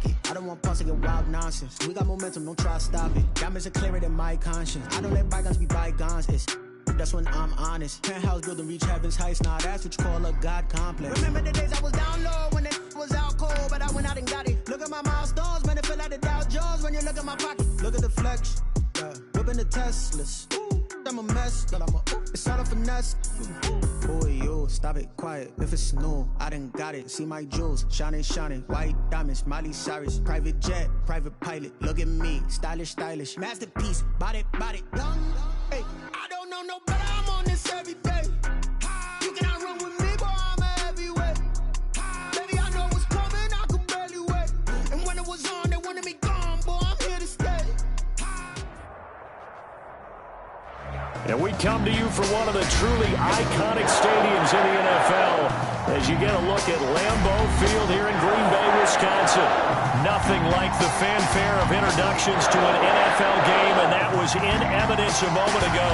pocket. I don't want pause to get wild nonsense. We got momentum, don't try to stop it. Diamonds are clearer than my conscience. I don't let bygones be bygones. That's when I'm honest. Penthouse building, reach heaven's heights. Nah, that's what you call a God complex. Remember the days I was down low when it was out cold, but I went out and got it. Look at my milestones, man, it feel like the Dow Jones when you look at my pocket. Look at the flex, whipping the Teslas. I'm a mess, but it's all a finesse. Boy, yo, stop it, quiet. If it's new, I done got it. See my jewels, shining, shining. White diamonds, Miley Cyrus. Private jet, private pilot. Look at me, stylish, stylish. Masterpiece, body, body. Young, hey, I don't know no better. I'm on this every day. You cannot run with me, boy, I'm a heavyweight. Baby, I know what's coming, I could barely wait. And when it was on, they wanted me gone, boy, I'm here to stay. And we come to you from one of the truly iconic stadiums in the NFL as you get a look at Lambeau Field here in Green Bay, Wisconsin. Nothing like the fanfare of introductions to an NFL game, and that was in evidence a moment ago.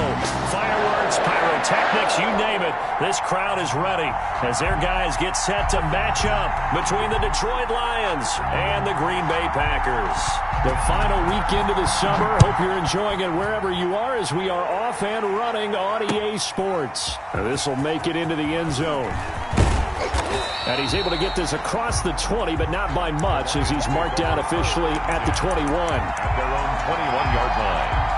Fireworks, pyrotechnics, you name it. This crowd is ready as their guys get set to match up between the Detroit Lions and the Green Bay Packers. The final weekend of the summer. Hope you're enjoying it wherever you are as we are off and running on EA Sports. This will make it into the end zone. And he's able to get this across the 20, but not by much as he's marked down officially at the 21. At their own 21-yard line.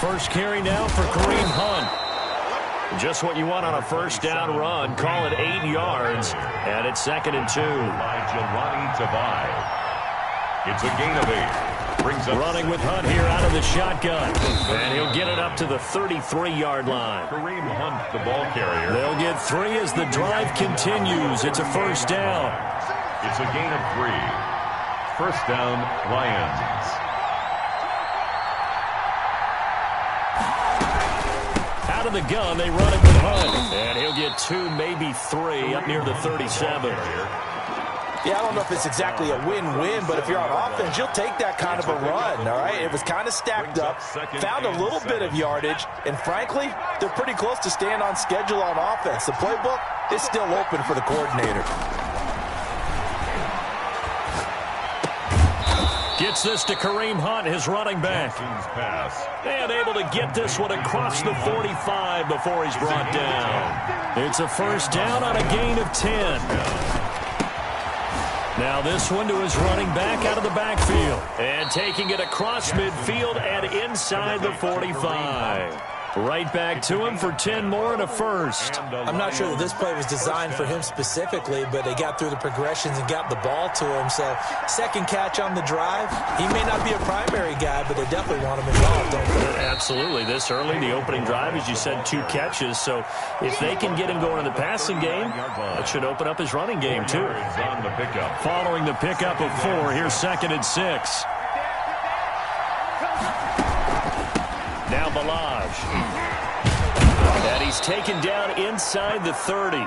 First carry now for Kareem Hunt. Just what you want on a first down run. Call it 8 yards. And it's 2nd and 2. By Jelani Tavai. It's a gain of 8. Brings up running with Hunt here out of the shotgun. And he'll get it up to the 33-yard line. Kareem Hunt, the ball carrier. They'll get 3 as the drive continues. It's a first down. It's a gain of 3. First down, Lions. Out of the gun, they run it with Hunt. And he'll get 2, maybe 3, up near the 37. Yeah, I don't know if it's exactly a win-win, but if you're on offense, you'll take that kind of a run, all right? It was kind of stacked up, found a little bit of yardage, and frankly, they're pretty close to staying on schedule on offense. The playbook is still open for the coordinator. Gets this to Kareem Hunt, his running back. And able to get this one across the 45 before he's brought down. It's a first down on a gain of 10. Now this one to his running back out of the backfield. And taking it across midfield and inside the 45. Right back to him for 10 more and a first. I'm not sure that this play was designed for him specifically, but they got through the progressions and got the ball to him. So second catch on the drive. He may not be a primary guy, but they definitely want him involved, don't they? Absolutely. This early, the opening drive, as you said, 2 catches. So if they can get him going in the passing game, that should open up his running game too. Following the pickup of 4, here's 2nd and 6. Now Balaj. And he's taken down inside the 30.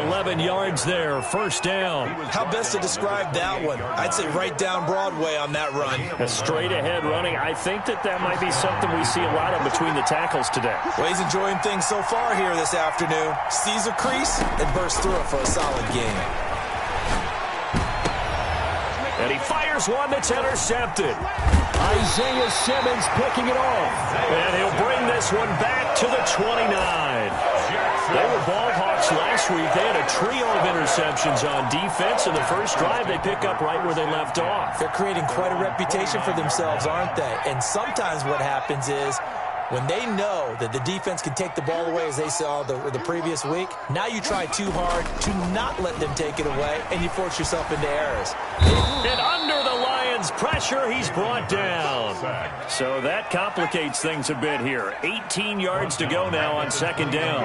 11 yards there, first down. How best to describe that one? I'd say right down Broadway on that run. A straight ahead running. I think that might be something we see a lot of between the tackles today. Well, he's enjoying things so far here this afternoon. Sees a crease and bursts through it for a solid game. And he fires one that's intercepted. Isaiah Simmons picking it off. And he'll bring this one back to the 29. They were ball hawks last week. They had a trio of interceptions on defense. In the first drive, they pick up right where they left off. They're creating quite a reputation for themselves, aren't they? And sometimes what happens is when they know that the defense can take the ball away, as they saw the previous week, now you try too hard to not let them take it away, and you force yourself into errors. And under the Lions' pressure, he's brought down. So that complicates things a bit here. 18 yards to go now on 2nd down.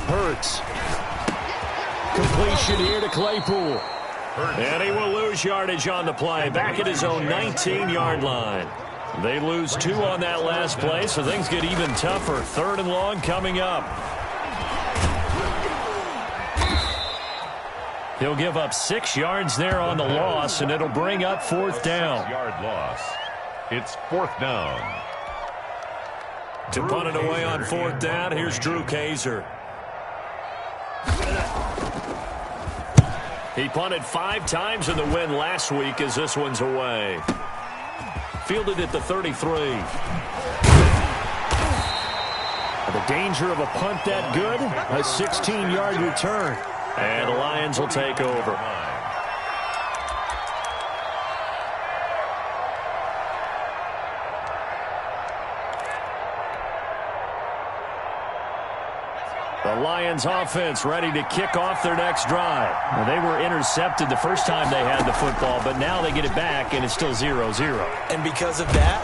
Hurts. Completion here to Claypool. And he will lose yardage on the play. Back at his own 19-yard line. They lose 2 on that last play, so things get even tougher. 3rd and long coming up. He'll give up 6 yards there on the loss, and it'll bring up 4th down. 6-yard loss. It's 4th down. To punt it away on 4th down, here's Drew Kaiser. He punted 5 times in the win last week as this one's away. Fielded at the 33. The danger of a punt that good, a 16-yard return. And the Lions will take over. The Lions offense ready to kick off their next drive. Well, they were intercepted the first time they had the football, but now they get it back, and it's still 0-0. And because of that,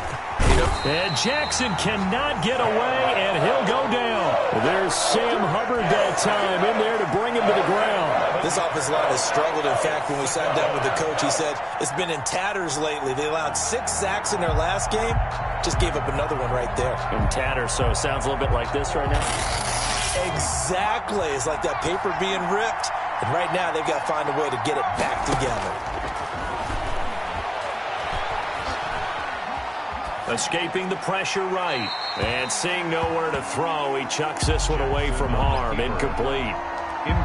and Jackson cannot get away, and he'll go down. There's Sam Hubbard that time in there to bring him to the ground. This offensive line has struggled. In fact, when we sat down with the coach, he said it's been in tatters lately. They allowed 6 sacks in their last game. Just gave up another one right there. In tatters, so it sounds a little bit like this right now. Exactly. It's like that paper being ripped. And right now, they've got to find a way to get it back together. Escaping the pressure right. And seeing nowhere to throw, he chucks this one away from harm. Incomplete.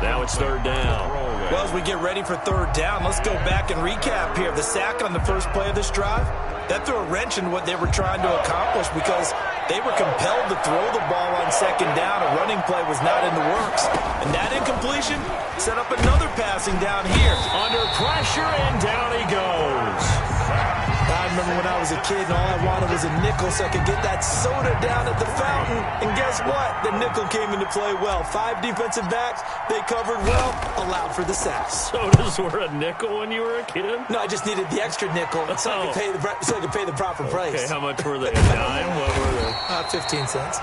Now it's 3rd down. Well, as we get ready for 3rd down, let's go back and recap here. The sack on the first play of this drive, that threw a wrench in what they were trying to accomplish because they were compelled to throw the ball on 2nd down. A running play was not in the works. And that incompletion set up another passing down here. Under pressure, and down he goes. I remember when I was a kid and all I wanted was a nickel so I could get that soda down at the fountain. And guess what? The nickel came into play well. 5 defensive backs, they covered well, allowed for the sacks. Sodas were a nickel when you were a kid? No, I just needed the extra nickel so I could pay the proper price. Okay, how much were they? A dime? What were they? 15 cents.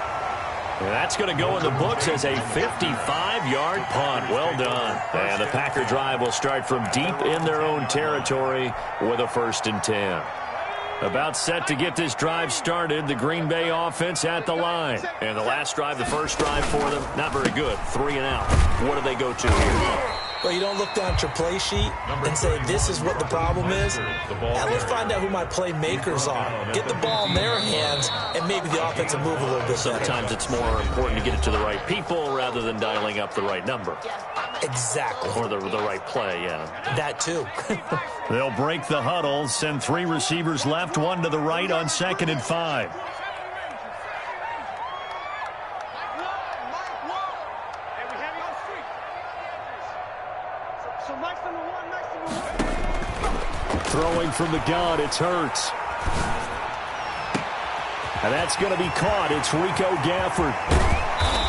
And that's going to go in the books as a 55-yard punt. Well done. And the Packer drive will start from deep in their own territory with a 1st and 10. About set to get this drive started, the Green Bay offense at the line. And the last drive, the first drive for them, not very good. 3 and out. What do they go to here? Well, you don't look down at your play sheet and say, this is what the problem is. Now let's find out who my playmakers are. Get the ball in their hands, and maybe the offense will move a little bit better. Sometimes it's more important to get it to the right people rather than dialing up the right number. Exactly. Or the right play, yeah. That too. They'll break the huddle, send 3 receivers left, 1 to the right on 2nd and 5. Throwing from the gun, it's Hurts. And that's going to be caught. It's Rico Gafford.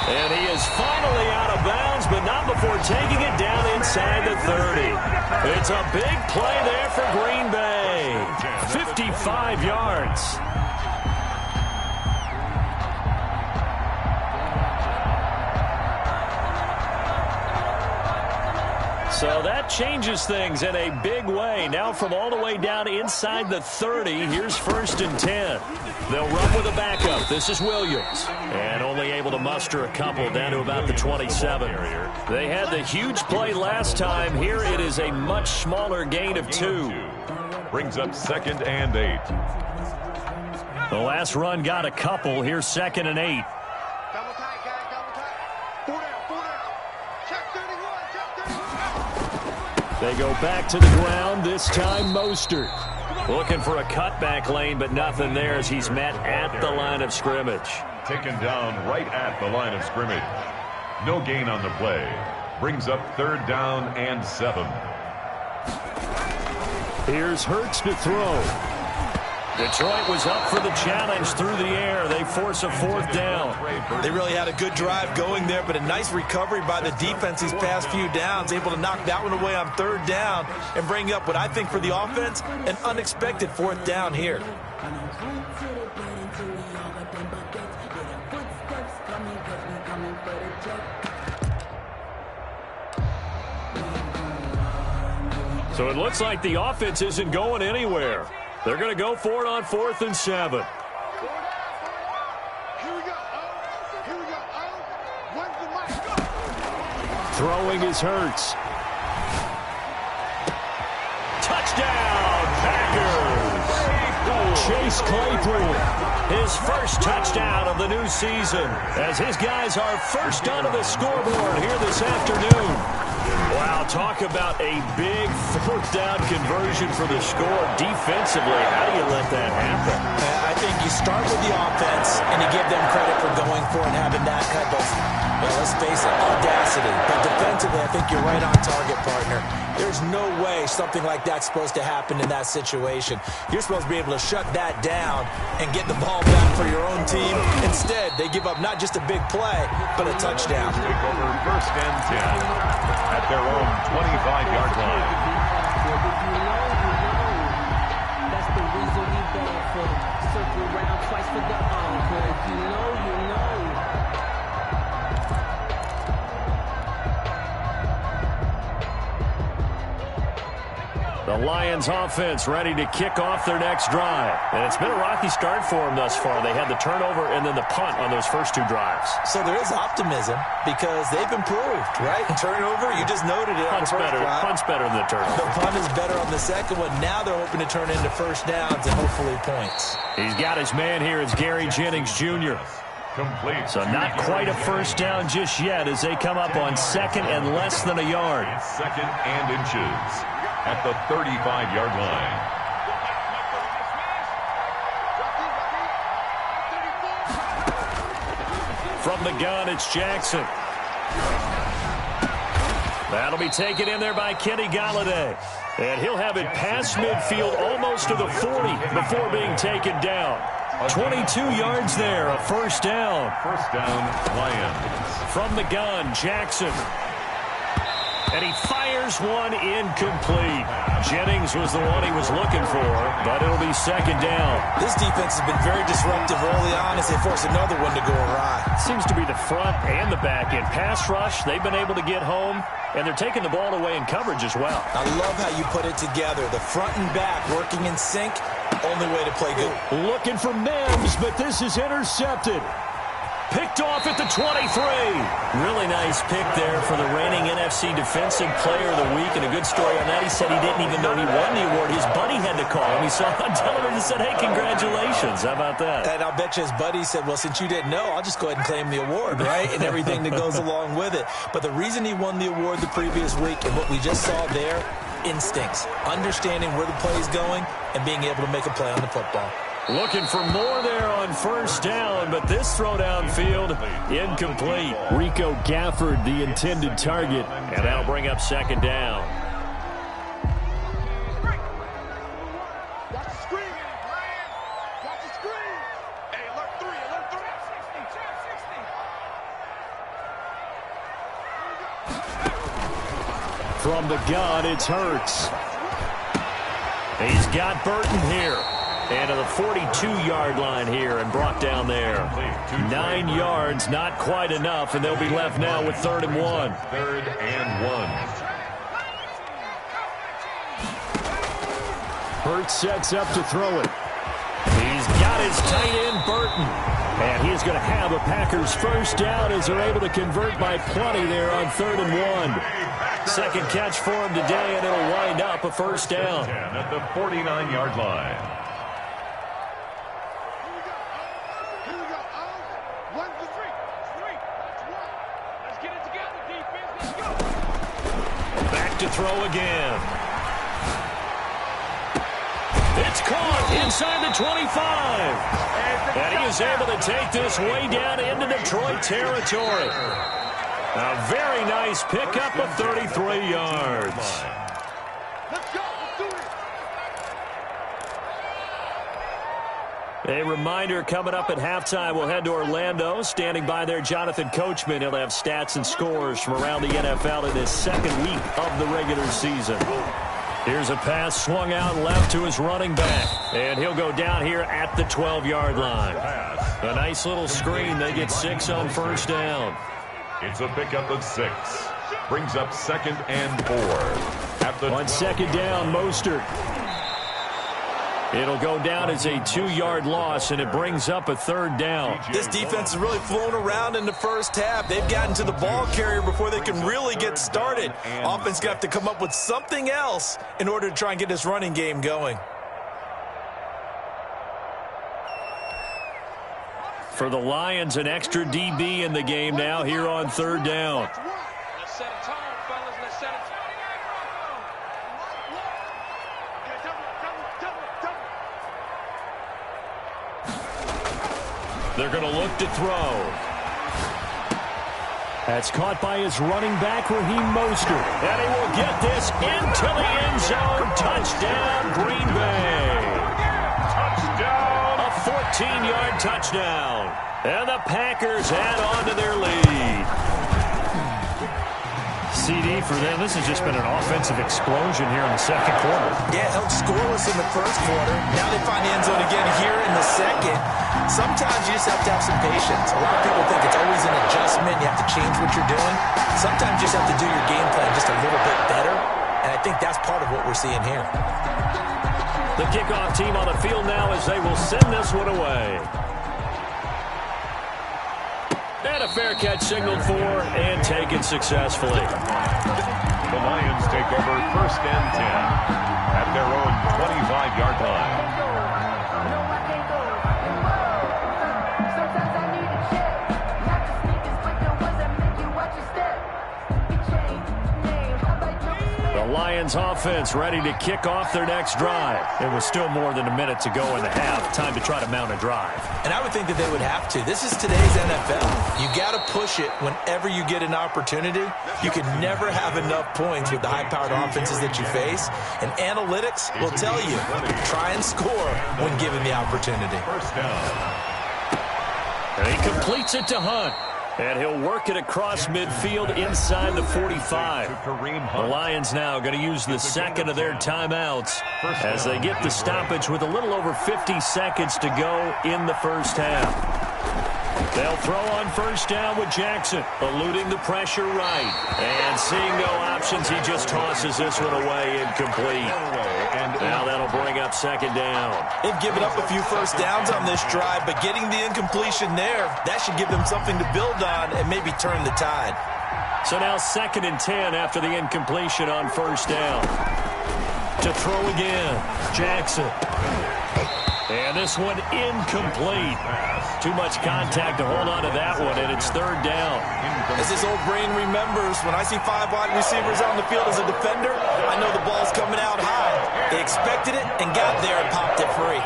And he is finally out of bounds, but not before taking it down inside the 30. It's a big play there for Green Bay. 55 yards. So that changes things in a big way. Now from all the way down inside the 30, here's 1st and 10. They'll run with a backup. This is Williams. And only able to muster a couple down to about the 27. They had the huge play last time. Here it is a much smaller gain of 2. Brings up 2nd and 8. The last run got a couple. Here's 2nd and 8. They go back to the ground, this time Mostert. Looking for a cutback lane, but nothing there as he's met at the line of scrimmage. Taken down right at the line of scrimmage. No gain on the play. Brings up 3rd down and 7. Here's Hurts to throw. Detroit was up for the challenge through the air. They force a 4th down. They really had a good drive going there, but a nice recovery by the defense these past few downs, able to knock that one away on 3rd down and bring up what I think for the offense, an unexpected 4th down here. So it looks like the offense isn't going anywhere. They're going to go for it on 4th and 7. Throwing is Hurts. Touchdown, Packers! Chase Claypool, his first touchdown of the new season, as his guys are first onto the scoreboard here this afternoon. Wow, talk about a big 4th down conversion for the score. Defensively, how do you let that happen? I think you start with the offense, and you give them credit for going for it and having that type of, well, let's face it, audacity. But defensively, I think you're right on target, partner. There's no way something like that's supposed to happen in that situation. You're supposed to be able to shut that down and get the ball back for your own team. Instead, they give up not just a big play, but a touchdown. Take over 1st and 10 at their own 25-yard line. That's the reason we bad for them. Circle around twice for the encore. If you know, you know. The Lions offense ready to kick off their next drive. And it's been a rocky start for them thus far. They had the turnover and then the punt on those first 2 drives. So there is optimism because they've improved, right? Turnover, you just noted it. Punt's better than the turnover. The punt is better on the second one. Now they're hoping to turn into first downs and hopefully points. He's got his man here. It's Gary Jennings Jr. Complete. So not quite a first down just yet as they come up on 2nd and less than a yard. 2nd and inches at the 35-yard line. From the gun, it's Jackson. That'll be taken in there by Kenny Golladay. And he'll have it past midfield almost to the 40 before being taken down. 22 yards there, a first down. First down, Lions. From the gun, Jackson. And he fires one incomplete. Jennings was the one he was looking for, but it'll be 2nd down. This defense has been very disruptive early on as they force another one to go awry. Seems to be the front and the back end. Pass rush, they've been able to get home, and they're taking the ball away in coverage as well. I love how you put it together. The front and back working in sync, only way to play good. Looking for Mims, but this is intercepted. Picked off at the 23. Really nice pick there for the reigning NFC Defensive Player of the Week. And a good story on that. He said he didn't even know he won the award. His buddy had to call him. He saw it on television and said, hey, congratulations. How about that? And I'll bet you his buddy said, well, since you didn't know, I'll just go ahead and claim the award, right? And everything that goes along with it. But the reason he won the award the previous week and what we just saw there, instincts, understanding where the play is going and being able to make a play on the football. Looking for more there on first down, but this throw downfield, incomplete. Rico Gafford, the intended target, and that'll bring up 2nd down. From the gun, it's Hurts. He's got Burton here. And to the 42-yard line here and brought down there. 9 yards, not quite enough, and they'll be left now with 3rd and 1. 3rd and 1. Hurts sets up to throw it. He's got his tight end, Burton. And he's going to have a Packers first down as they're able to convert by plenty there on 3rd and 1. Second catch for him today, and it'll wind up a first down. At the 49-yard line. To throw again. It's caught inside the 25. And he is able to take this way down into Detroit territory. A very nice pickup of 33 yards. A reminder, coming up at halftime, we'll head to Orlando. Standing by there, Jonathan Coachman. He'll have stats and scores from around the NFL in this 2nd week of the regular season. Here's a pass swung out left to his running back. And he'll go down here at the 12-yard line. A nice little screen. They get 6 on first down. It's a pickup of 6. Brings up 2nd and 4. On 2nd down, Mostert. It'll go down as a 2-yard loss, and it brings up a 3rd down. This defense is really flown around in the first half. They've gotten to the ball carrier before they can really get started. Offense got to come up with something else in order to try and get this running game going. For the Lions, an extra DB in the game now here on 3rd down. Let's set a tone, fellas. Let's set a tone. They're going to look to throw. That's caught by his running back, Raheem Mostert. And he will get this into the end zone. Touchdown, Green Bay. Touchdown. A 14-yard touchdown. And the Packers add on to their lead. CD for them. This has just been an offensive explosion here in the second quarter. Yeah, held scoreless in the first quarter. Now they find the end zone again here in the second. Sometimes you just have to have some patience. A lot of people think it's always an adjustment. You have to change what you're doing. Sometimes you just have to do your game plan just a little bit better. And I think that's part of what we're seeing here. The kickoff team on the field now as they will send this one away. And a fair catch signaled for and taken successfully. The Lions take over 1st and 10 at their own 25-yard line. The Lions offense ready to kick off their next drive. It was still more than a minute to go in the half. Time to try to mount a drive. And I would think that they would have to. This is today's NFL. You got to push it whenever you get an opportunity. You can never have enough points with the high-powered offenses that you face. And analytics will tell you, try and score when given the opportunity. 1st down. And he completes it to Hunt. And he'll work it across midfield inside the 45. The Lions now going to use the second of their timeouts as they get the stoppage with a little over 50 seconds to go in the first half. They'll throw on 1st down with Jackson, eluding the pressure right. And seeing no options, he just tosses this one away incomplete. Now that'll bring up 2nd down. They've given up a few first downs on this drive, but getting the incompletion there, that should give them something to build on and maybe turn the tide. So now 2nd and 10 after the incompletion on 1st down. To throw again, Jackson. And this one incomplete. Too much contact to hold on to that one, and it's 3rd down. As his old brain remembers, when I see 5 wide receivers on the field as a defender, I know the ball's coming out high. They expected it and got there and popped it free.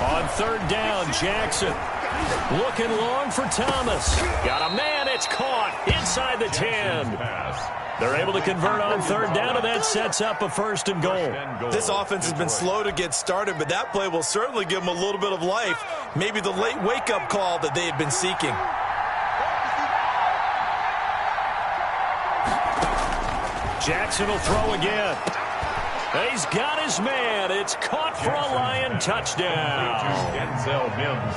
On 3rd down, Jackson looking long for Thomas. Got a man, it's caught inside the 10. They're able to convert on 3rd down, and that sets up a 1st and goal. This offense has been slow to get started, but that play will certainly give them a little bit of life. Maybe the late wake-up call that they had been seeking. Jackson will throw again. He's got his man. It's caught for a Lion touchdown.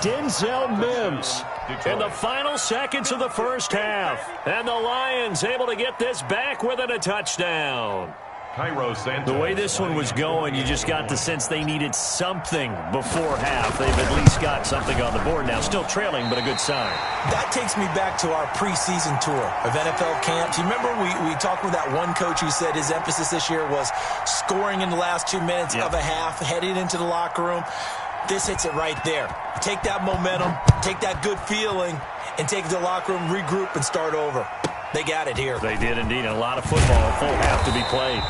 Denzel Mims in the final seconds of the first half. And the Lions able to get this back within a touchdown. The way this one was going, you just got the sense they needed something before half. They've at least got something on the board now. Still trailing, but a good sign. That takes me back to our preseason tour of NFL camps. You remember we talked with that one coach who said his emphasis this year was scoring in the last 2 minutes of a half, heading into the locker room. This hits it right there. Take that momentum, take that good feeling, and take it to the locker room, regroup, and start over. They got it here. They did indeed. A lot of football, full half to be played.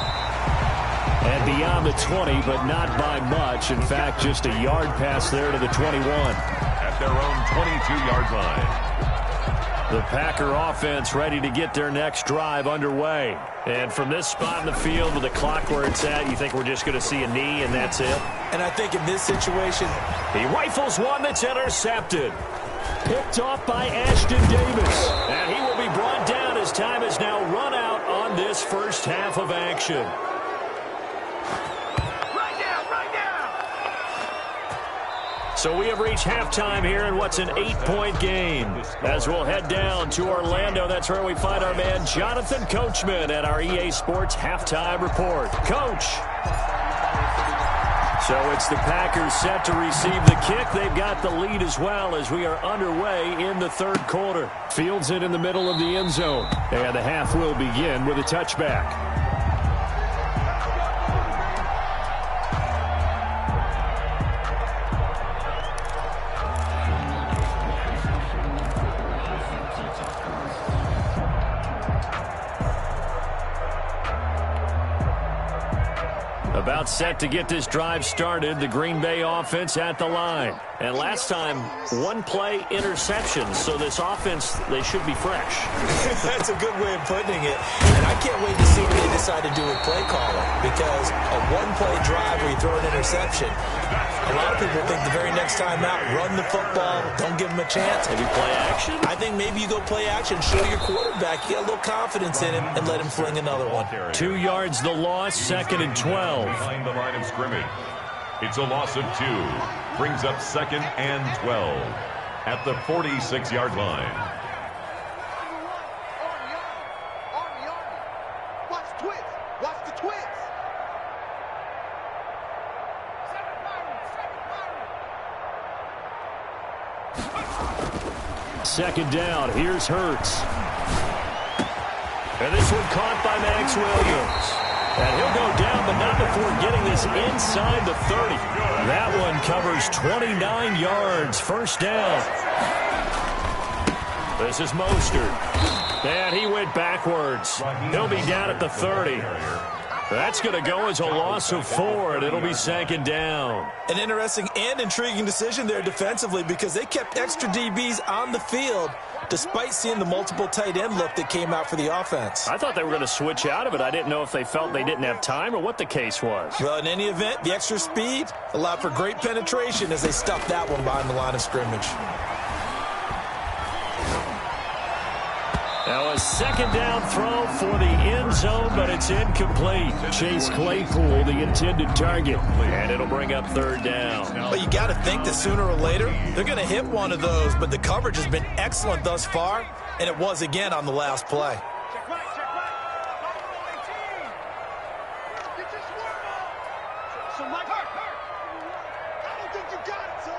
And beyond the 20, but not by much. In fact, just a yard pass there to the 21. At their own 22-yard line. The Packer offense ready to get their next drive underway. And from this spot in the field with the clock where it's at, you think we're just going to see a knee and that's it? And I think in this situation, he rifles one that's intercepted. Picked off by Ashton Davis. And he will be brought down as time has now run out on this first half of action. So we have reached halftime here in what's an 8-point game. As we'll head down to Orlando, that's where we find our man Jonathan Coachman at our EA Sports Halftime Report. Coach. So it's the Packers set to receive the kick. They've got the lead as well as we are underway in the third quarter. Fields it in the middle of the end zone. And the half will begin with a touchback. About set to get this drive started, the Green Bay offense at the line. And last time, one-play interception, so this offense, they should be fresh. That's a good way of putting it. And I can't wait to see what they decide to do with play calling, because a one-play drive where you throw an interception, a lot of people think the very next time out, run the football, don't give them a chance. Maybe play action? I think maybe you go play action, show your quarterback, you get a little confidence in him, and let him fling another one. 2 yards the loss, 2nd and 12. Behind the line of scrimmage. It's a loss of 2. Brings up 2nd and 12 at the 46-yard line. Watch the twist. Watch the twist. Second down, here's Hurts. And this one caught by Max Williams. And he'll go down, but not before getting this inside the 30. That one covers 29 yards. First down. This is Mostert. And he went backwards. He'll be down at the 30. That's going to go as a loss of 4, and it'll be 2nd down. An interesting and intriguing decision there defensively, because they kept extra DBs on the field despite seeing the multiple tight end look that came out for the offense. I thought they were going to switch out of it. I didn't know if they felt they didn't have time or what the case was. Well, in any event, the extra speed allowed for great penetration as they stuffed that one behind the line of scrimmage. Now a 2nd down throw for the end zone, but it's incomplete. Chase Claypool, the intended target, and it'll bring up 3rd down. But you got to think that sooner or later, they're going to hit one of those, but the coverage has been excellent thus far, and it was again on the last play. Check right. Get your swerve on. So Mike, I don't think you got it, son.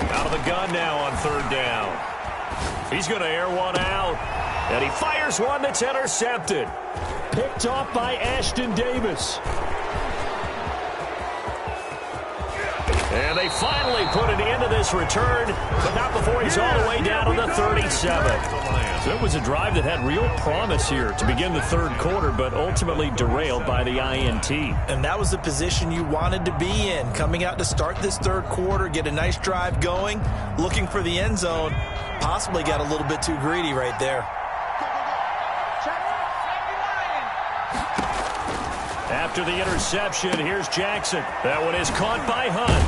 Out of the gun now on 3rd down. He's going to air one out, and he fires one that's intercepted. Picked off by Ashton Davis. And they finally put an end to this return, but not before he's all the way down to the 37. So it was a drive that had real promise here to begin the third quarter, but ultimately derailed by the INT. And that was the position you wanted to be in, coming out to start this third quarter, get a nice drive going, looking for the end zone. Possibly got a little bit too greedy right there. After the interception, here's Jackson. That one is caught by Hunt.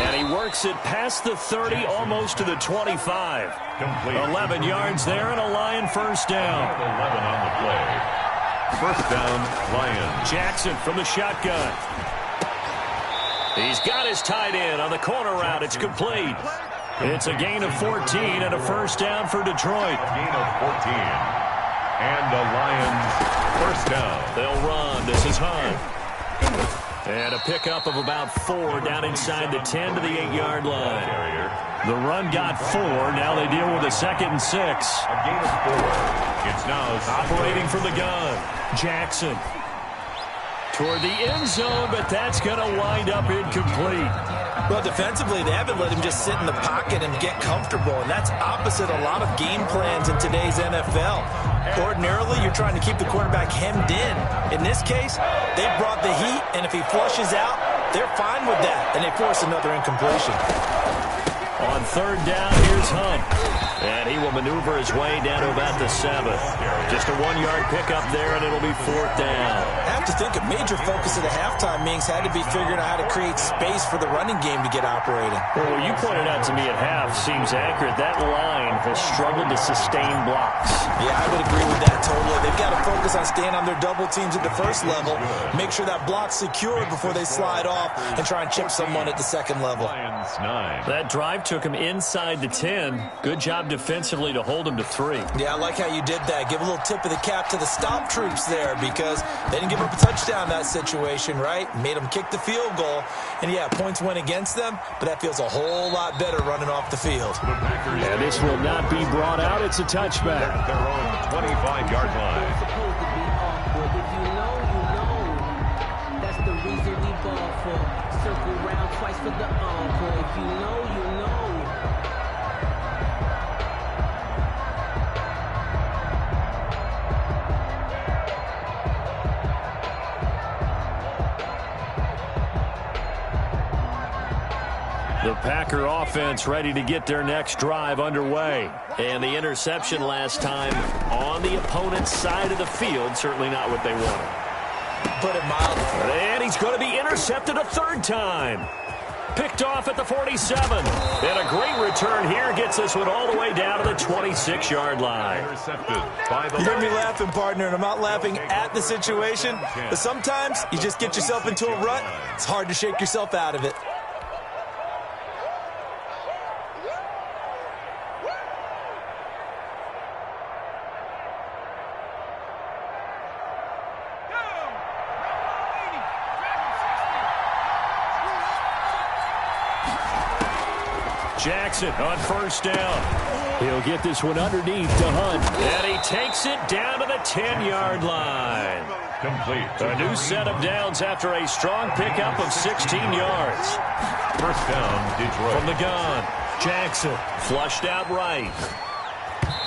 And he works it past the 30, almost to the 25. Complete. 11 yards there and a Lion first down. 11 on the play. First down, Lions. Jackson from the shotgun. He's got his tight end on the corner route. It's complete. It's a gain of 14 and a first down for Detroit. A gain of 14. And the Lions first down. They'll run. This is Hunt. And a pickup of about 4 down inside the 10 to the 8-yard line. The run got 4. Now they deal with a 2nd and 6. A gain of 4. It's now operating from the gun. Jackson toward the end zone, but that's going to wind up incomplete. Well, defensively, they haven't let him just sit in the pocket and get comfortable, and that's opposite a lot of game plans in today's NFL. Ordinarily, you're trying to keep the quarterback hemmed in. In this case, they brought the heat, and if he flushes out, they're fine with that, and they force another incompletion. On third down, here's Hunt. And he will maneuver his way down to about the 7. Just a 1-yard pickup there, and it'll be 4th down. I have to think a major focus of the halftime meetings had to be figuring out how to create space for the running game to get operating. Well, what you pointed out to me at half seems accurate. That line has struggled to sustain blocks. Yeah, I would agree with that totally. They've got to focus on staying on their double teams at the first level, make sure that block's secured before they slide off and try and chip someone at the second level. Lions 9. That drive took him inside the 10. Good job defensively to hold him to 3. Yeah, I like how you did that. Give a little tip of the cap to the stop troops there, because they didn't give up touchdown that situation, right? Made them kick the field goal. And, yeah, points went against them, but that feels a whole lot better running off the field. And this will not be brought out. It's a touchback. At their own 25-yard line. It's supposed to be awkward. If you know, you know. That's the reason we ball for. Circle round twice for the encore. If you know, you know. The Packer offense ready to get their next drive underway. And the interception last time on the opponent's side of the field, certainly not what they wanted. Put it mildly. And he's going to be intercepted a third time. Picked off at the 47. And a great return here gets this one all the way down to the 26-yard line. Intercepted by the You hear me laughing, partner, and I'm not laughing at the situation. But sometimes you just get yourself into a rut. It's hard to shake yourself out of it. Jackson on first down. He'll get this one underneath to Hunt. And he takes it down to the 10-yard line. complete. A new set of downs after a strong pickup of 16 yards. First down, Detroit. From the gun, Jackson flushed out right.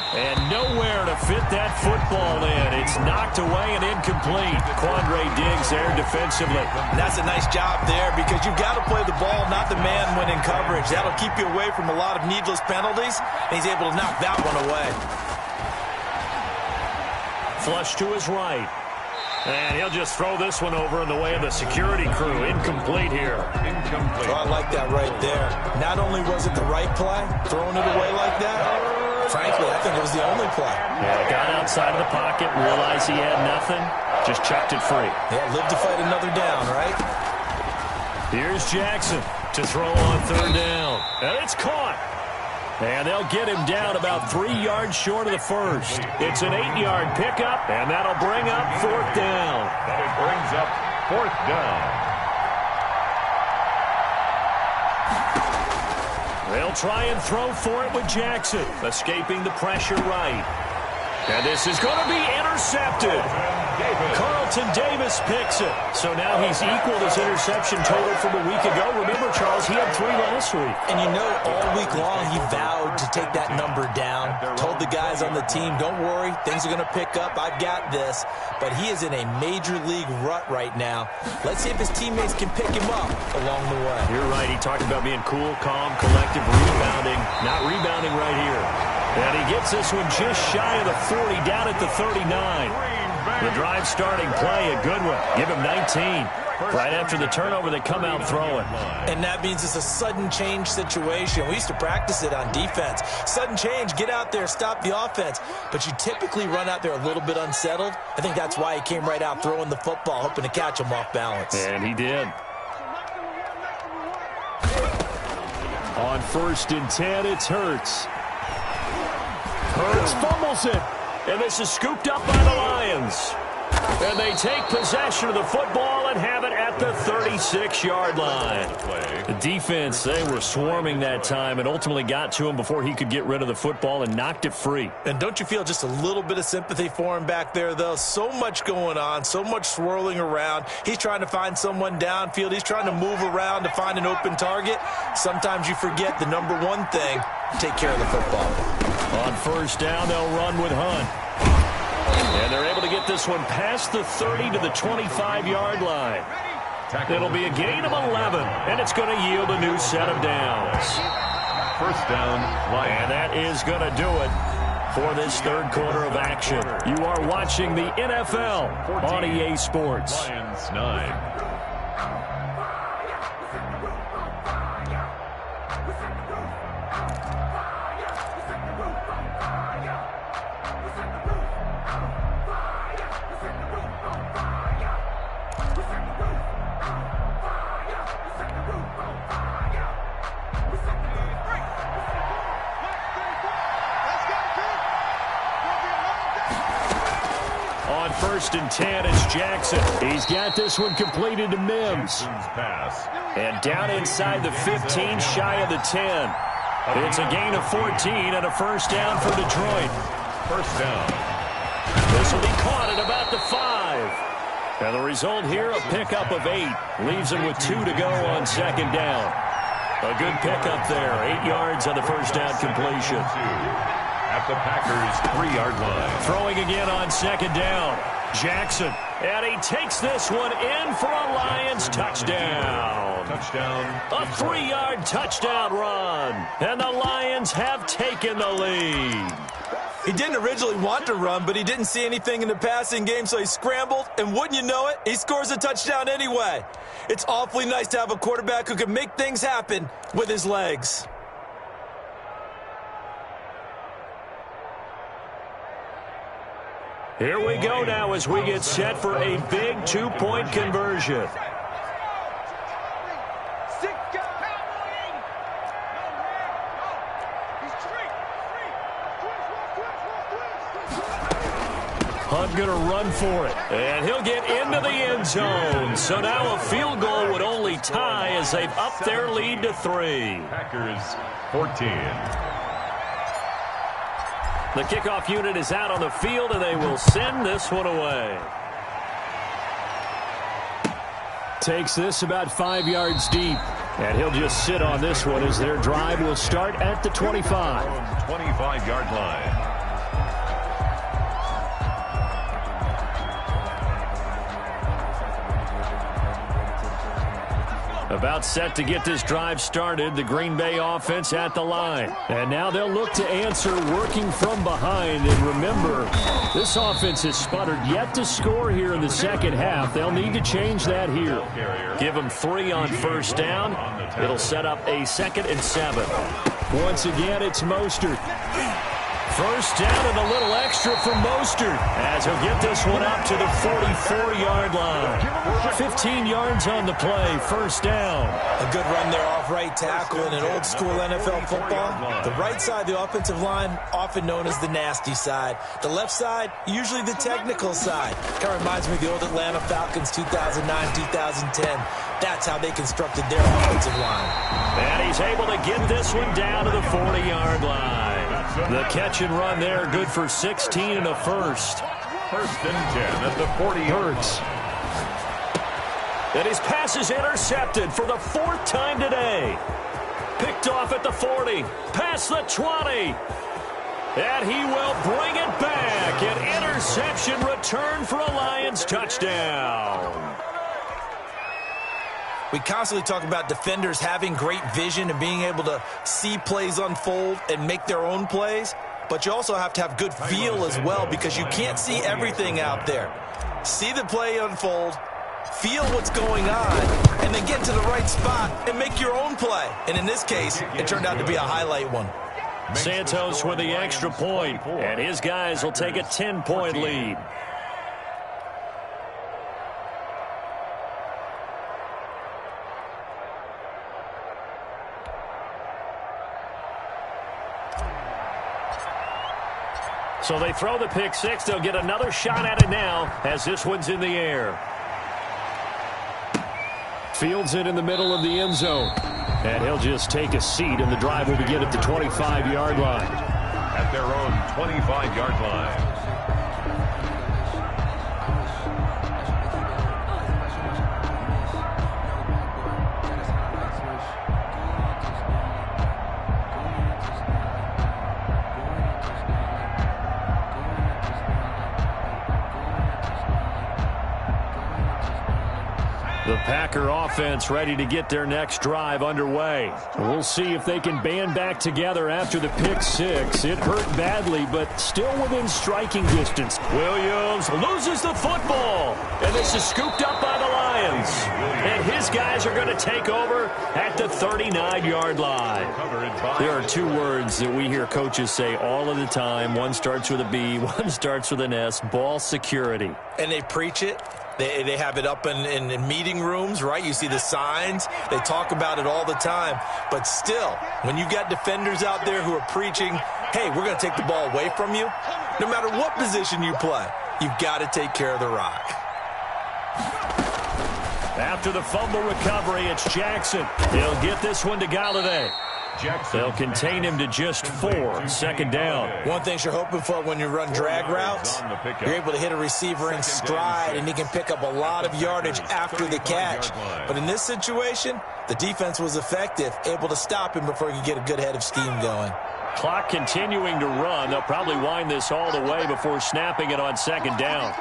And nowhere to fit that football in. It's knocked away and incomplete. Quandre Diggs there defensively. And that's a nice job there because you've got to play the ball, not the man when in coverage. That'll keep you away from a lot of needless penalties, and he's able to knock that one away. Flush to his right. And he'll just throw this one over in the way of the security crew. Incomplete here. Incomplete. Oh, I like that right there. Not only was it the right play, throwing it away like that, frankly, I think it was the only play. Yeah, got outside of the pocket, realized he had nothing, just chucked it free. Yeah, live to fight another down, right? Here's Jackson to throw on third down. And it's caught. And they'll get him down about 3 yards short of the first. It's an 8-yard pickup, and that'll bring up fourth down. That brings up fourth down. They'll try and throw for it with Jackson, escaping the pressure right. And this is going to be intercepted. Carlton Davis picks it. So now he's equaled his interception total from a week ago. Remember, Charles, he had 3 last week. And you know, all week long he vowed to take that number down. Told the guys on the team, don't worry, things are going to pick up. I've got this. But he is in a major league rut right now. Let's see if his teammates can pick him up along the way. You're right. He talked about being cool, calm, collective, rebounding. Not rebounding right here. And he gets this one just shy of the 40, down at the 39. The drive starting play, a good one. Give him 19. Right after the turnover, they come out throwing. And that means it's a sudden change situation. We used to practice it on defense. Sudden change, get out there, stop the offense. But you typically run out there a little bit unsettled. I think that's why he came right out throwing the football, hoping to catch him off balance. And he did. On 1st and 10, it's Hurts. Hurts fumbles it. And this is scooped up by the Lions. And they take possession of the football and have it at the 36-yard line. The defense, they were swarming that time and ultimately got to him before he could get rid of the football and knocked it free. And don't you feel just a little bit of sympathy for him back there, though? So much going on, so much swirling around. He's trying to find someone downfield. He's trying to move around to find an open target. Sometimes you forget the number one thing, take care of the football. On 1st down, they'll run with Hunt. And they're able to get this one past the 30 to the 25-yard line. It'll be a gain of 11, and it's going to yield a new set of downs. First down, Lions. And that is going to do it for this third quarter of action. You are watching the NFL on EA Sports. Lions 9. 1st and 10. It's Jackson. He's got this one completed to Mims. And down inside the 15, shy of the 10. It's a gain of 14 and a first down for Detroit. First down. This will be caught at about the 5. And the result here, a pickup of 8. Leaves him with 2 to go on 2nd down. A good pickup there. 8 yards on the first down completion. At the Packers' 3-yard line. Throwing again on 2nd down. Jackson. And he takes this one in for a Lions touchdown. Touchdown. A 3-yard touchdown run. And the Lions have taken the lead. He didn't originally want to run, but he didn't see anything in the passing game, so he scrambled, and wouldn't you know it, he scores a touchdown anyway. It's awfully nice to have a quarterback who can make things happen with his legs. Here we go now as we get set for a big 2-point conversion. Hunt going to run for it, and he'll get into the end zone. So now a field goal would only tie as they've upped their lead to 3. Packers 14. The kickoff unit is out on the field, and they will send this one away. Takes this about 5 yards deep, and he'll just sit on this one as their drive will start at the 25. 25-yard line. About set to get this drive started, the Green Bay offense at the line. And now they'll look to answer working from behind. And remember, this offense has sputtered yet to score here in the second half. They'll need to change that here. Give them 3 on first down. It'll set up a 2nd and 7. Once again, it's Mostert. First down and a little extra for Mostert as he'll get this one up to the 44-yard line. 15 yards on the play, first down. A good run there off right tackle in an old-school NFL football. The right side, the offensive line, often known as the nasty side. The left side, usually the technical side. Kind of reminds me of the old Atlanta Falcons 2009-2010. That's how they constructed their offensive line. And he's able to get this one down to the 40-yard line. The catch and run there, good for 16 and a first. 1st and 10 at the 40. Hurts. And his pass is intercepted for the 4th time today. Picked off at the 40, past the 20. And he will bring it back. An interception return for a Lions touchdown. We constantly talk about defenders having great vision and being able to see plays unfold and make their own plays. But you also have to have good feel as well because you can't see everything out there. See the play unfold, feel what's going on, and then get to the right spot and make your own play. And in this case, it turned out to be a highlight one. Santos with the extra point, and his guys will take a 10-point lead. So they throw the pick 6. They'll get another shot at it now as this one's in the air. Fields it in the middle of the end zone. And he'll just take a seat, and the drive will begin at the 25-yard line. At their own 25-yard line. The Packer offense ready to get their next drive underway. We'll see if they can band back together after the pick 6. It hurt badly, but still within striking distance. Williams loses the football, and this is scooped up by the Lions. And his guys are going to take over at the 39-yard line. There are 2 words that we hear coaches say all of the time. One starts with a B, one starts with an S, ball security. And they preach it. They have it up in meeting rooms, right? You see the signs. They talk about it all the time. But still, when you've got defenders out there who are preaching, hey, we're going to take the ball away from you, no matter what position you play, you've got to take care of the rock. After the fumble recovery, it's Jackson. He'll get this one to Galladay. They'll contain him to just 4. Second down. One thing you're hoping for when you run drag routes, you're able to hit a receiver in stride, and he can pick up a lot of yardage after the catch. But in this situation, the defense was effective, able to stop him before he could get a good head of steam going. Clock continuing to run. They'll probably wind this all the way before snapping it on second down.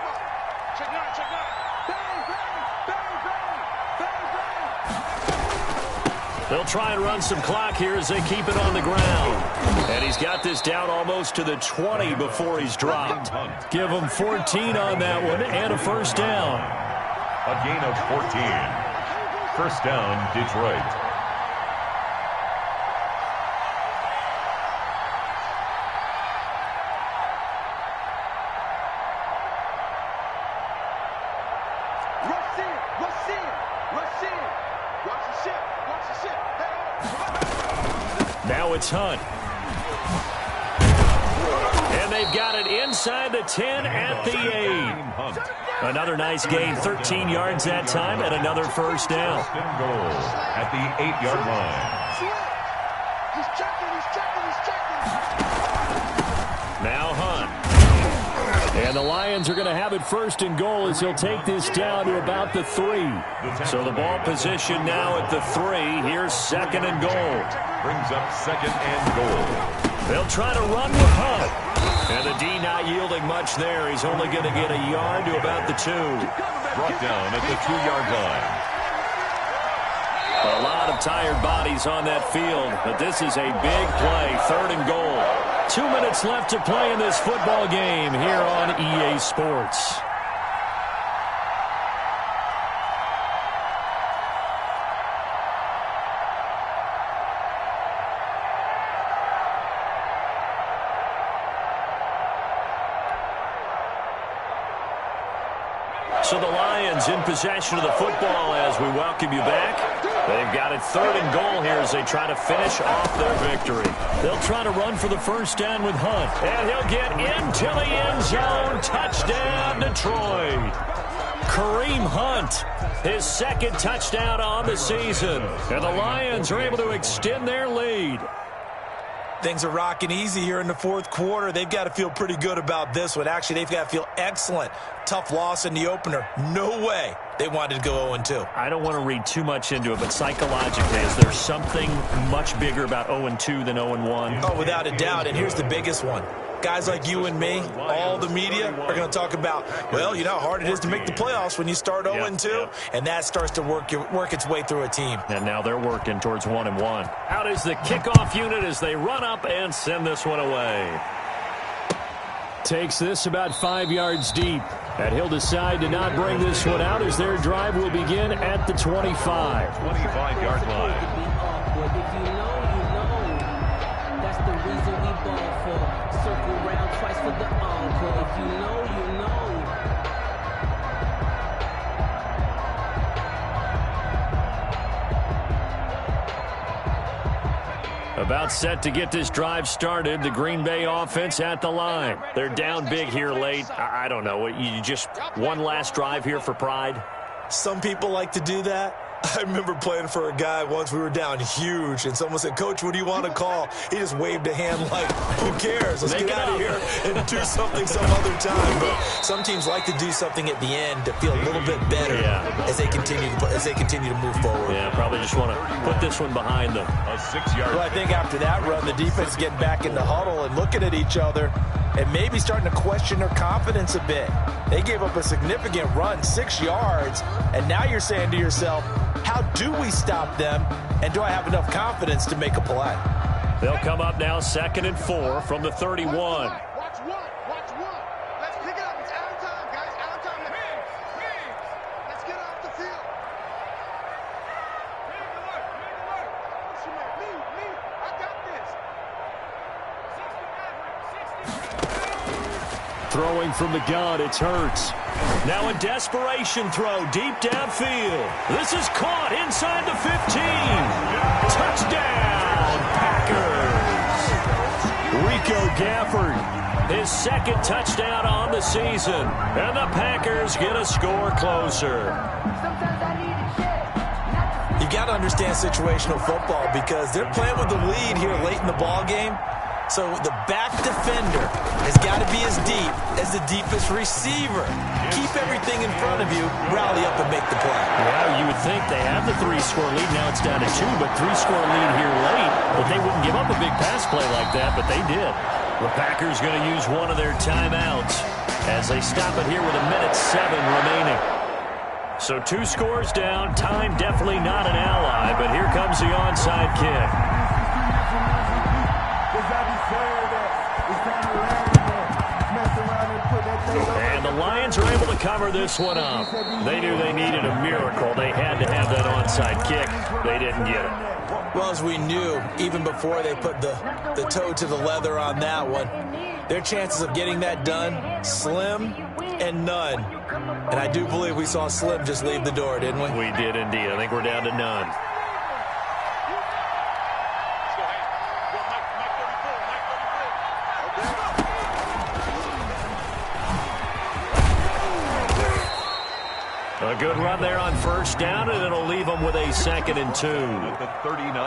They'll try and run some clock here as they keep it on the ground. And he's got this down almost to the 20 before he's dropped. Give him 14 on that one and a first down. A gain of 14. First down, Detroit. Now it's Hunt. And they've got it inside the 10 at the 8. Another nice gain, 13 yards that time, and another first down. Goal at the 8-yard line. Now Hunt. And the Lions are going to have it first and goal as he'll take this down to about the 3. So the ball position now at the 3. Here's second and goal. Brings up second and goal. They'll try to run with Hunt. And the D not yielding much there. He's only going to get a yard to about the 2. Brought down at the 2-yard line. A lot of tired bodies on that field, but this is a big play. Third and goal. 2 minutes left to play in this football game here on EA Sports. So the Lions in possession of the football as we welcome you back. They've got it third and goal here as they try to finish off their victory. They'll try to run for the first down with Hunt. And he'll get into the end zone. Touchdown, Detroit. Kareem Hunt, his second touchdown on the season. And the Lions are able to extend their lead. Things are rocking easy here in the fourth quarter. They've got to feel pretty good about this one. Actually, they've got to feel excellent. Tough loss in the opener. No way they wanted to go 0-2. I don't want to read too much into it, but psychologically, is there something much bigger about 0-2 than 0-1? Oh, without a doubt. And here's the biggest one. Guys like you and me, all the media, are going to talk about, well, you know how hard it is to make the playoffs when you start 0-2, and that starts to work its way through a team. And now they're working towards 1-1. Out is the kickoff unit as they run up and send this one away. Takes this about 5 yards deep, and he'll decide to not bring this one out as their drive will begin at the 25. 25-yard line. If you know, you know. That's the reason we ball for. Circle round twice for the encore. If you know, you know. About set to get this drive started. The Green Bay offense at the line. They're down big here late. I don't know. You just one last drive here for pride? Some people like to do that. I remember playing for a guy once. We were down huge, and someone said, "Coach, what do you want to call?" He just waved a hand like, who cares? Let's get out of here and do something some other time. But some teams like to do something at the end to feel a little bit better as they continue to move forward. Yeah, probably just want to put this one behind them. A 6-yard. Well, I think after that run, the defense is getting back in the huddle and looking at each other and maybe starting to question their confidence a bit. They gave up a significant run, 6 yards, and now you're saying to yourself, how do we stop them, and do I have enough confidence to make a play? They'll come up now 2nd and 4 from the 31. Watch one. Let's pick it up. It's out of time, guys. Out of time. Let's get off the field. Me. I got this. Throwing from the gun, it's Hurts. Now a desperation throw deep downfield. This is caught inside the 15. Touchdown, Packers. Rico Gafford his second touchdown on the season. And the Packers get a score closer. You got to understand situational football because they're playing with the lead here late in the ball game. So the back defender has got to be as deep as the deepest receiver. Keep everything in front of you, rally up and make the play. Well, you would think they have the 3-score lead. Now it's down to 2, but 3-score lead here late. But they wouldn't give up a big pass play like that, but they did. The Packers going to use one of their timeouts as they stop it here with 1:07 remaining. So 2 scores down. Time definitely not an ally, but here comes the onside kick. And the Lions are able to cover this one up. They knew they needed a miracle. They had to have that onside kick. They didn't get it. Well, as we knew, even before they put the toe to the leather on that one, their chances of getting that done, slim and none. And I do believe we saw Slim just leave the door, didn't we? We did indeed. I think we're down to none. A good run there on first down, and it'll leave them with a 2nd and 2.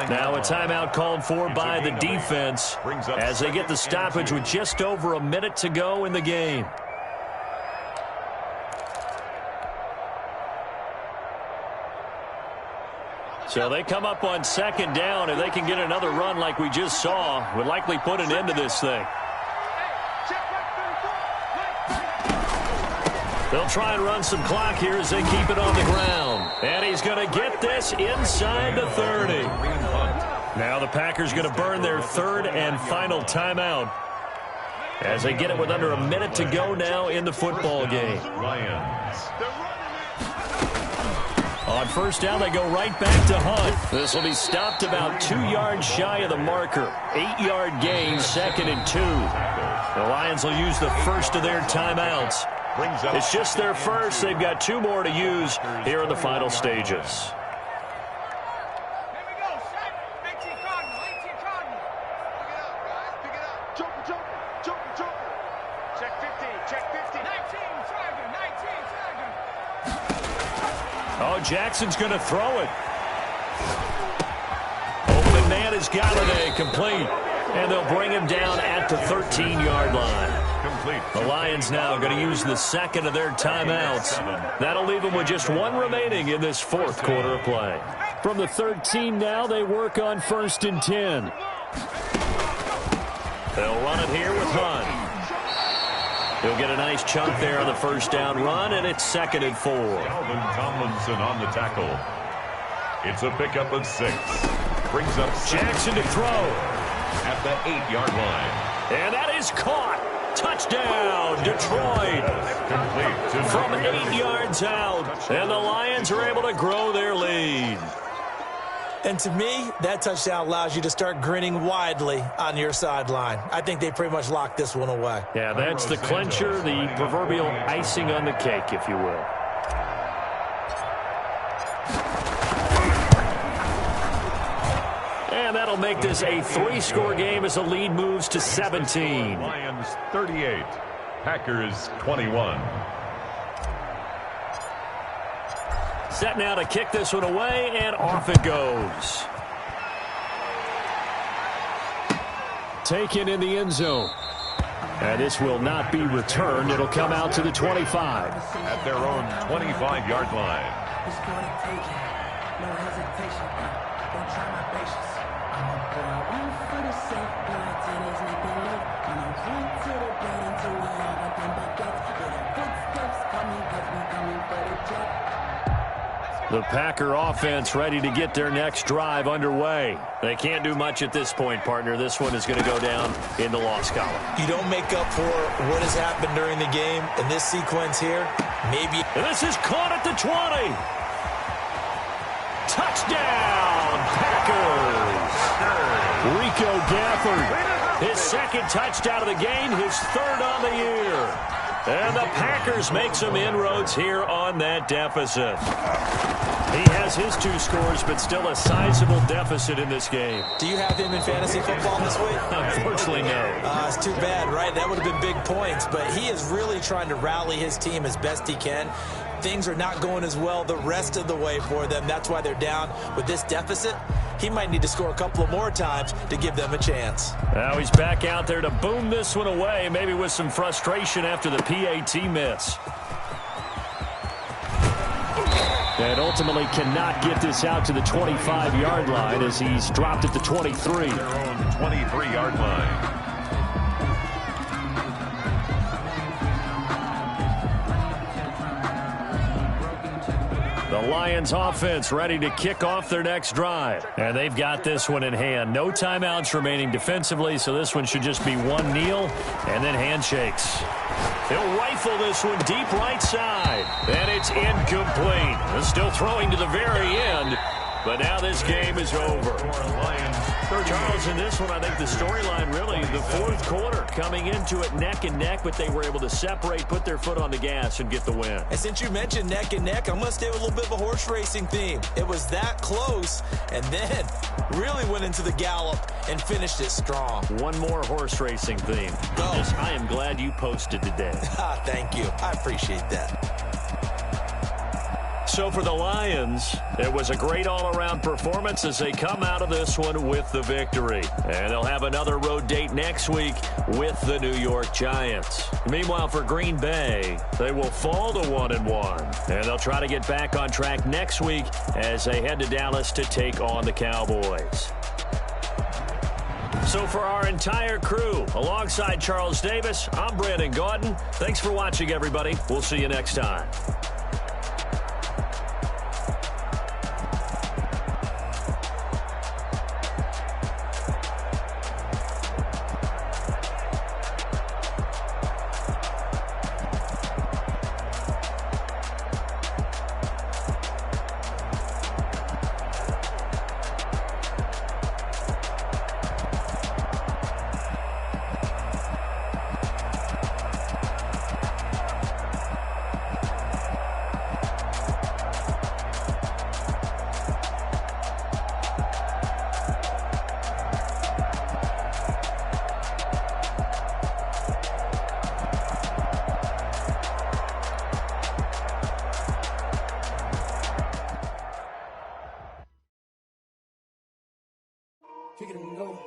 Now a timeout called for by the defense as they get the stoppage with just over 1 minute to go in the game. So they come up on 2nd down. If they can get another run like we just saw, would likely put an end to this thing. They'll try and run some clock here as they keep it on the ground. And he's going to get this inside the 30. Now the Packers going to burn their 3rd and final timeout as they get it with under 1 minute to go now in the football game. On first down, they go right back to Hunt. This will be stopped about 2 yards shy of the marker. 8-yard gain, 2nd and 2. The Lions will use the first of their timeouts. It's just their first. They've got 2 more to use here in the final stages. Oh, Jackson's going to throw it. Open man is Galladay, complete. And they'll bring him down at the 13-yard line. The Lions now going to use the 2nd of their timeouts. That'll leave them with just 1 remaining in this 4th quarter of play. From the 13 now, they work on 1st and 10. They'll run it here with Hunt. He'll get a nice chunk there on the first down run, and it's 2nd and 4. Alvin Tomlinson on the tackle. It's a pickup of 6. Brings up Jackson to throw. At the 8-yard line. And that is caught. Touchdown, Detroit. Complete from 8 yards out. And the Lions are able to grow their lead. And to me, that touchdown allows you to start grinning widely on your sideline. I think they pretty much locked this one away. Yeah, that's the clincher, the proverbial icing on the cake, if you will. And that'll make this a 3-score game as the lead moves to 17. Lions 38, Packers 21. Set now to kick this one away, and off it goes. Taken in the end zone. And this will not be returned. It'll come out to the 25. At their own 25-yard line. The Packer offense ready to get their next drive underway. They can't do much at this point, partner. This one is going to go down in the loss column. You don't make up for what has happened during the game in this sequence here. Maybe. And this is caught at the 20. Touchdown, Packers. Rico Gafford, his 2nd touchdown of the game, his 3rd on the year. And the Packers make some inroads here on that deficit. He has his 2 scores, but still a sizable deficit in this game. Do you have him in fantasy football this week? Unfortunately, no. It's too bad, right? That would have been big points, but he is really trying to rally his team as best he can. Things are not going as well the rest of the way for them. That's why they're down with this deficit. He might need to score a couple of more times to give them a chance. Now he's back out there to boom this one away, maybe with some frustration after the PAT miss. And ultimately cannot get this out to the 25-yard line as he's dropped at the 23. Their own 23-yard line. The Lions offense ready to kick off their next drive. And they've got this one in hand. No timeouts remaining defensively, so this one should just be one kneel and then handshakes. He'll rifle this one deep right side. And it's incomplete. They're still throwing to the very end. But now this game is over. Charles, in this one, I think the storyline really, the fourth quarter, coming into it neck and neck, but they were able to separate, put their foot on the gas, and get the win. And since you mentioned neck and neck, I'm going to stay with a little bit of a horse racing theme. It was that close, and then really went into the gallop and finished it strong. One more horse racing theme. Go. I am glad you posted today. Thank you. I appreciate that. So for the Lions, it was a great all-around performance as they come out of this one with the victory. And they'll have another road date next week with the New York Giants. Meanwhile, for Green Bay, they will fall to 1-1. And they'll try to get back on track next week as they head to Dallas to take on the Cowboys. So for our entire crew, alongside Charles Davis, I'm Brandon Gaudin. Thanks for watching, everybody. We'll see you next time. Kick it and go.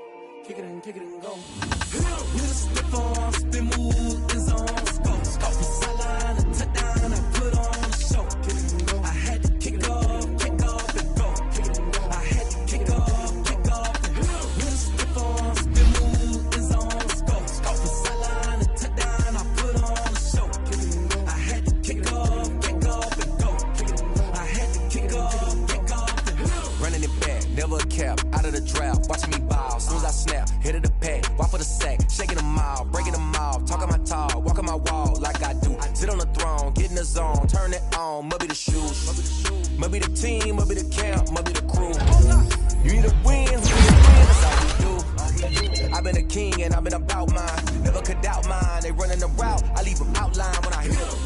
Kick it and kick it and go. With a stiff arm, spin move, and zone, scope. From sideline to touchdown, I put on a show. Kick it and go. I had to kick off and go. Kick it and go. I had to kick off and go. With a stiff arm, spin move, and zone, scope. From sideline to touchdown, I put on a show. Kick it and go. I had to kick off and go. Kick it and go. I had to kick off and go. Running it back, never a cap, out of the draft. Watching me ball, soon as I snap, hit of the pack, walk for the sack, shaking them all, breaking them off, talking my talk, walking my wall like I do. Sit on the throne, get in the zone, turn it on, must be the shoes, must be the team, must be the camp, must be the crew. You need a win, who need a win, that's all we do. I've been a king and I've been about mine, never could doubt mine. They running the route, I leave them outline when I hit them.